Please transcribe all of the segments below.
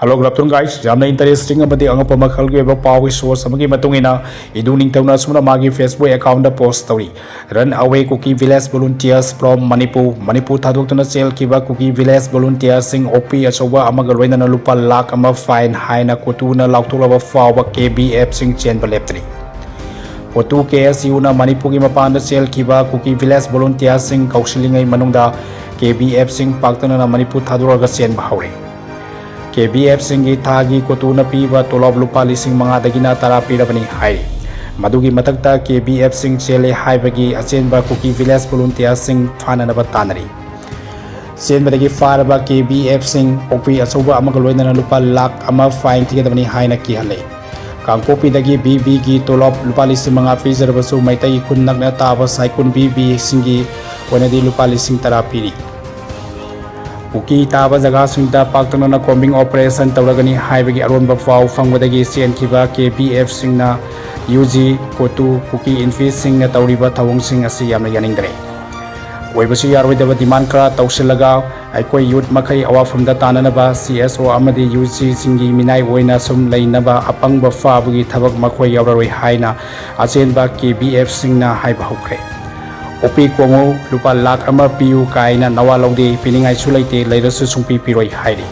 Hello, good afternoon, guys. Jamna interesting abadi angapa makhal ge ba pawi source amagi matungina idu ningtauna sumna magi Facebook account da post story. Run away Kuki village volunteers from Manipur. Manipur thadoktuna sel kiba Kuki village volunteers sing OP achoba amaga loina na lupa lakh ama fine haina kotuna lautulaba fawa KBF sing chen baleptri. COTU KSU na Manipur gi mapanda sel kiba Kuki village volunteers sing kausilingai manungda KBF sing paktana na Manipur thaduraga chen Haure. KBF singi thagi COTU na piba tolob lupa lising mga dagina tara pirabani hai. Madugi matakta KBF sing chele hai bagi achen ba Kuki village volunteer sing fana na batanari. Chen badagi far ba KBF sing opi asoba amagaloy na lupa lakh ama fine tiga bani hai na kihale. Kangkopi dagi BB gi tolob lupa lising mga freezer basu Meitei kun nagna taba sai kun BB singi wanadi lupa lising tara piri. Kuki taba jaga singda paktana na combing operation tawragani haibagi aron ba faw fangwadagi chen kiba KBF singna UG COTU Kuki Imphal singna tawriba thawong sing asi yamna yaningdre oibasi yarwidaba demand kra tawsilaga aikoi youth makai awafum da tananaba CSO amadi UG singi minai oina sum leinaba apangba fabagi thabak makhoi yawraroi haina achen ba KBF singna haiba hokre Opi kongo lupa lakh ama piu kaina nawa lawde piningai sulaite leirasu sungpi piroi hairi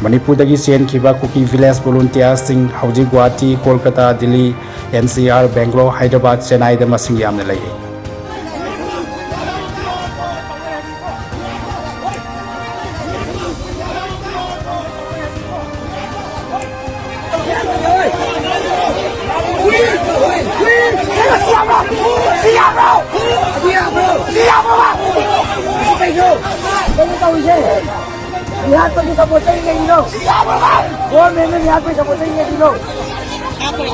Manipur dagi sen kiba Kuki village volunteers sing hauji Guwahati Kolkata Delhi NCR Bangalore Hyderabad Chennai da masing yamna leire Lihat pergi sama saya ini dulu. Oh, memang lihat pergi sama saya ini dulu. Apa?